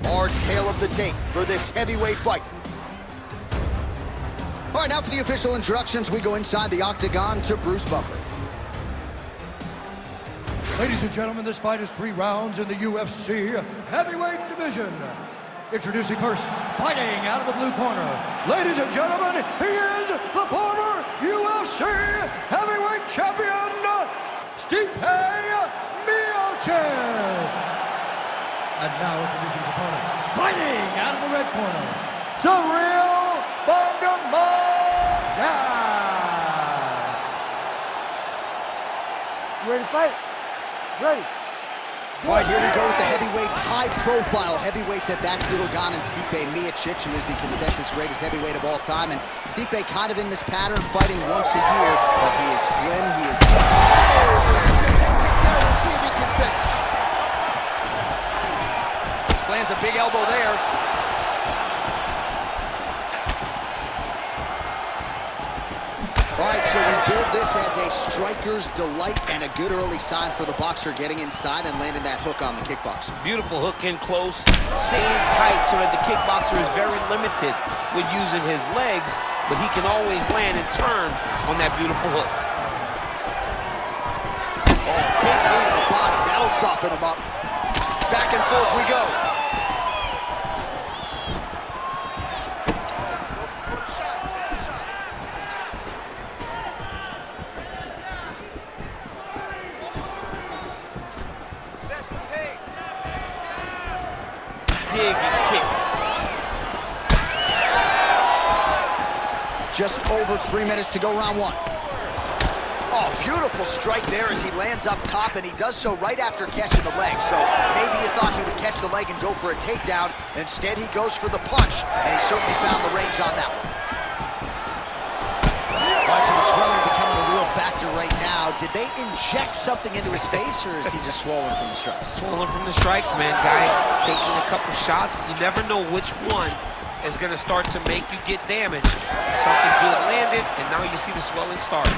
Our tale of the tape for this heavyweight fight. All right, now for the official introductions, we go inside the octagon to Bruce Buffer. Ladies and gentlemen, this fight is 3 rounds in the UFC heavyweight division. Introducing first, fighting out of the blue corner. Ladies and gentlemen, he is the former UFC heavyweight champion, Stipe Miocic. And now introducing his opponent, fighting out of the red corner, Ciryl. You ready to fight? Ready. All right, here we go with the heavyweights, high-profile heavyweights at that. Ciryl Gane and Stipe Miocic, who is the consensus greatest heavyweight of all time. And Stipe kind of in this pattern, fighting once a year, but he is slim, he is... We'll see if he can finish. Lands a big elbow there. All right, so we build this as a striker's delight and a good early sign for the boxer getting inside and landing that hook on the kickboxer. Beautiful hook in close, staying tight so that the kickboxer is very limited with using his legs, but he can always land and turn on that beautiful hook. Oh, big knee to the body. That'll soften him up. Back and forth we go. Dig and kick. Just over 3 minutes to go, round 1. Oh, beautiful strike there as he lands up top, and he does so right after catching the leg. So maybe you thought he would catch the leg and go for a takedown. Instead, he goes for the punch, and he certainly found the range on that one. All right, so the swelling becoming a real factor right now. Did they inject something into his face, or is he just swollen from the strikes? Swollen from the strikes, man. Guy taking a couple shots. You never know which one is going to start to make you get damage. Something good landed, and now you see the swelling starting.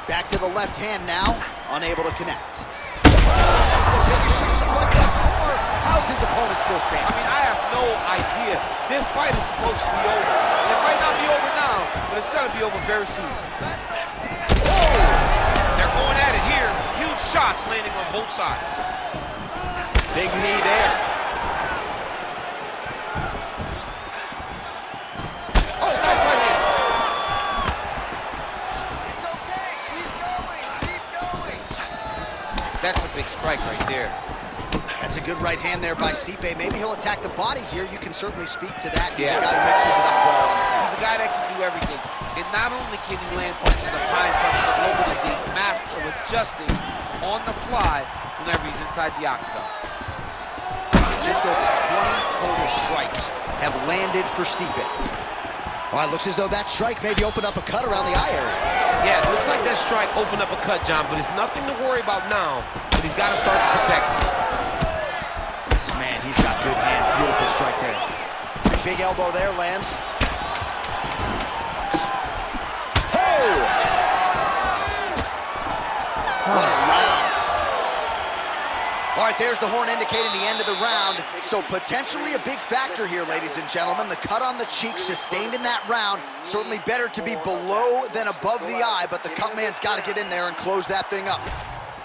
Back to the left hand now, unable to connect. That's the biggest strike thus far. How's his opponent still standing? I mean, I have no idea. This fight is supposed to be over. It might not be over now, but it's going to be over very soon. Whoa! They're going at it here. Huge shots landing on both sides. Big knee there. Oh, nice right hand. It's okay. Keep going. Keep going. That's a big strike right there. That's a good right hand there by Stipe. Maybe he'll attack the body here. You can certainly speak to that. He's Yeah. a guy who mixes it up well. He's a guy that can do everything. And not only can he land punches of high punches, but low, but he's a master of adjusting on the fly whenever he's inside the octagon. Just over 20 total strikes have landed for Stipe. All right, looks as though that strike maybe opened up a cut around the eye area. Yeah, it looks like that strike opened up a cut, John, but it's nothing to worry about now, but he's got to start to protect it. Man, he's got good hands. Beautiful strike there. Big elbow there, lands. Oh! What a round. All right, there's the horn indicating the end of the round. So potentially a big factor here, ladies and gentlemen. The cut on the cheek sustained in that round. Certainly better to be below than above the eye, but the cut man's got to get in there and close that thing up.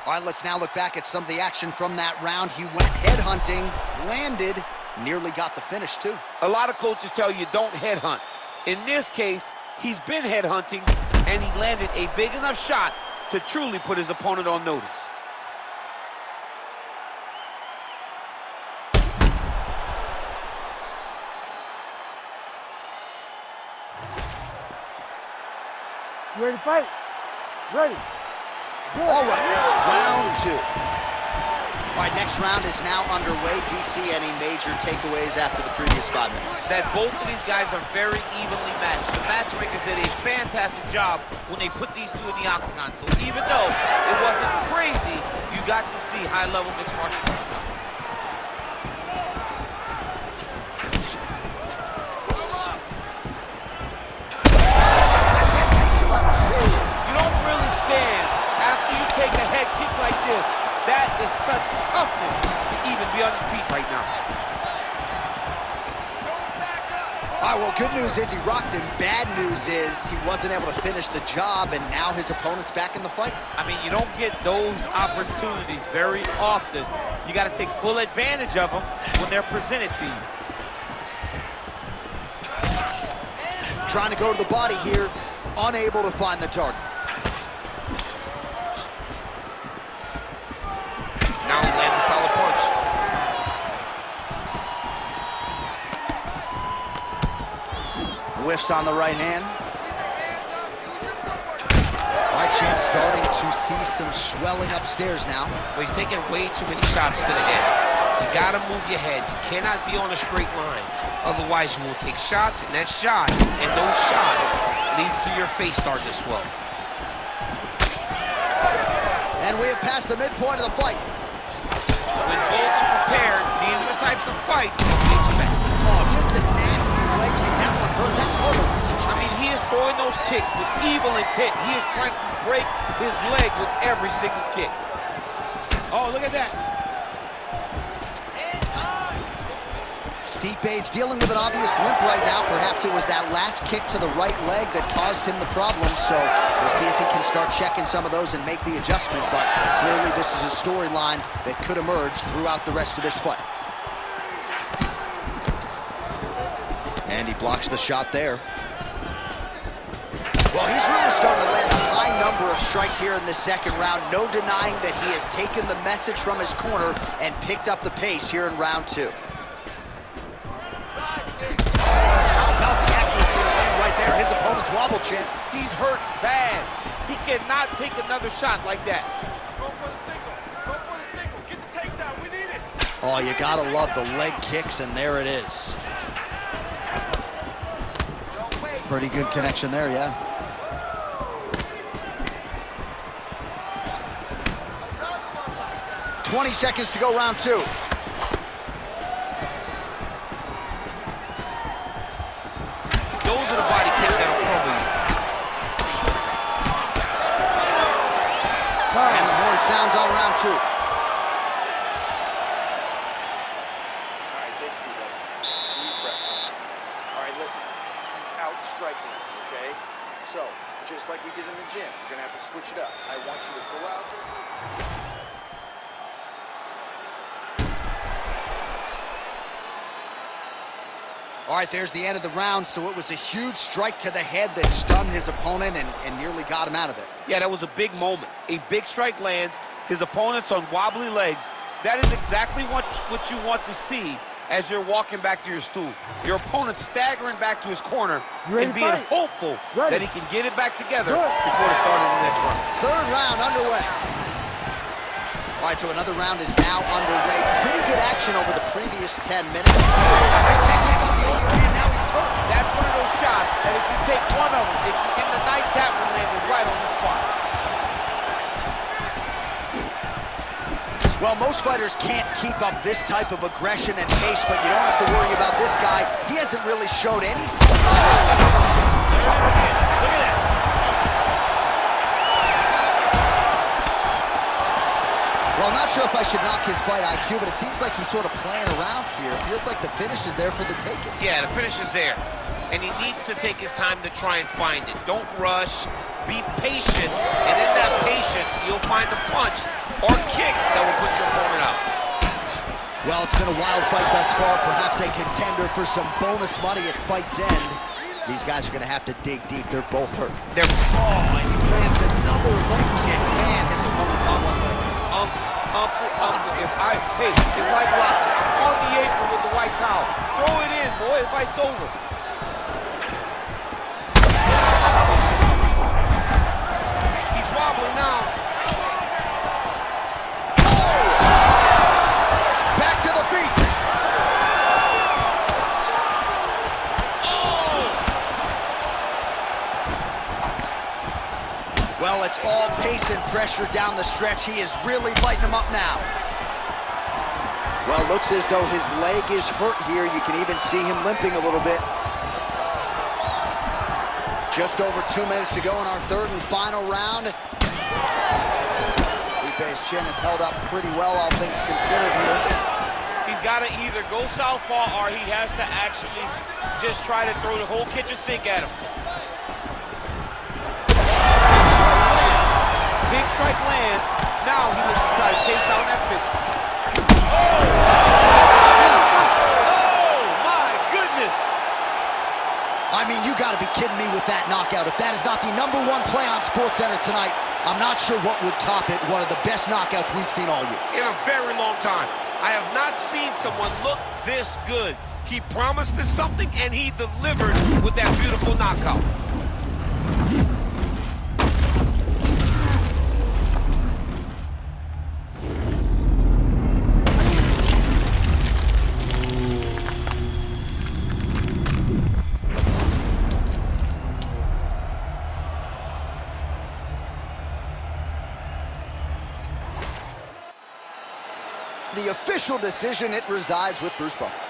All right, let's now look back at some of the action from that round. He went headhunting, landed, nearly got the finish, too. A lot of coaches tell you don't headhunt. In this case, he's been headhunting, and he landed a big enough shot to truly put his opponent on notice. You ready to fight? Ready. All right, round 2. All right, next round is now underway. DC, any major takeaways after the previous 5 minutes? That both of these guys are very evenly matched. The matchmakers did a fantastic job when they put these two in the octagon. So even though it wasn't crazy, you got to see high-level mixed martial arts. You don't really stand after you take a head kick like this. That is such toughness to even be on his feet right now. All right, well, good news is he rocked him. Bad news is he wasn't able to finish the job, and now his opponent's back in the fight. I mean, you don't get those opportunities very often. You got to take full advantage of them when they're presented to you. Trying to go to the body here, unable to find the target. Now he lands a solid punch. Whiffs on the right hand. All right, champ starting to see some swelling upstairs now. Well, he's taking way too many shots to the head. You gotta move your head. You cannot be on a straight line. Otherwise, you will take shots, and that shot, and those shots leads to your face starting to swell. And we have passed the midpoint of the fight. When both are prepared, these are the types of fights that get you back. Oh, just a nasty leg kick. That one hurt. That's hard to reach. I mean, he is throwing those kicks with evil intent. He is trying to break his leg with every single kick. Oh, look at that. Stipe's dealing with an obvious limp right now. Perhaps it was that last kick to the right leg that caused him the problem. So we'll see if he can start checking some of those and make the adjustment. But clearly this is a storyline that could emerge throughout the rest of this fight. And he blocks the shot there. Well, he's really starting to land a high number of strikes here in this second round. No denying that he has taken the message from his corner and picked up the pace here in round two. How about the accuracy to land right there? His opponent's wobble, champ. He's hurt bad. He cannot take another shot like that. Go for the single. Go for the single. Get the takedown. We need it. Oh, you gotta love the leg kicks, and there it is. Pretty good connection there, yeah. Another one like that. 20 seconds to go, round two. Those are the body kicks that'll crumble you. And the horn sounds on round two. All right, take a seat, buddy. Deep breath. All right, listen. He's out striking us, okay? So, just like we did in the gym, we're gonna have to switch it up. I want you to go out there. All right, there's the end of the round, so it was a huge strike to the head that stunned his opponent and nearly got him out of there. Yeah, that was a big moment. A big strike lands. His opponent's on wobbly legs. That is exactly what you want to see as you're walking back to your stool. Your opponent staggering back to his corner and being hopeful that he can get it back together before the start of the next round. Third round underway. All right, so another round is now underway. Pretty good action over the previous 10 minutes. And now he's hurt. That's one of those shots that if you take one of them, if you get the night, that one landed right on the spot. Well, most fighters can't keep up this type of aggression and pace, but you don't have to worry about this guy. He hasn't really showed any signs. Look at that. Well, I'm not sure if I should knock his fight IQ, but it seems like he's sort of playing around here. It feels like the finish is there for the taking. Yeah, the finish is there. And he needs to take his time to try and find it. Don't rush. Be patient. And in that patience, you'll find a punch or kick that will put your opponent out. Well, it's been a wild fight thus far. Perhaps a contender for some bonus money at fight's end. These guys are going to have to dig deep. They're both hurt. They're Oh, and he lands another leg kick. Man, his opponent's on one leg. Uncle, if I take, it's like Rocky. I'm on the apron with the white towel. Throw it in, boy, the fight's over. He's wobbling now. Oh! Back to the feet. Well, it's all pace and pressure down the stretch. He is really lighting him up now. Well, looks as though his leg is hurt here. You can even see him limping a little bit. Just over 2 minutes to go in our third and final round. Stipe Stipe's chin is held up pretty well, all things considered here. He's got to either go southpaw or he has to actually just try to throw the whole kitchen sink at him. Big strike lands. Now he will try to chase down that finish. Oh! Oh, my goodness! I mean, you got to be kidding me with that knockout. If that is not the #1 play on SportsCenter tonight, I'm not sure what would top it. One of the best knockouts we've seen all year. In a very long time. I have not seen someone look this good. He promised us something, and he delivered with that beautiful knockout. The official decision, it resides with Bruce Buffer.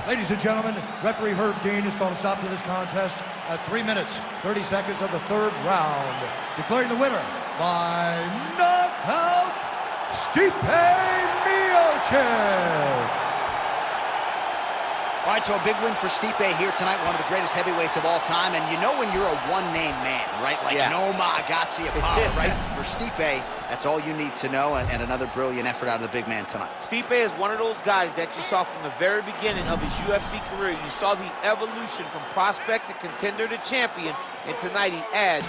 Ladies and gentlemen, referee Herb Gane has called a stop to this contest at 3 minutes, 30 seconds of the 3rd round. Declaring the winner by knockout, Stipe Miocic. All right, so a big win for Stipe here tonight, one of the greatest heavyweights of all time. And you know when you're a one-name man, right? Like Noma Garcia Power, right? For Stipe, that's all you need to know, and another brilliant effort out of the big man tonight. Stipe is one of those guys that you saw from the very beginning of his UFC career. You saw the evolution from prospect to contender to champion, and tonight he adds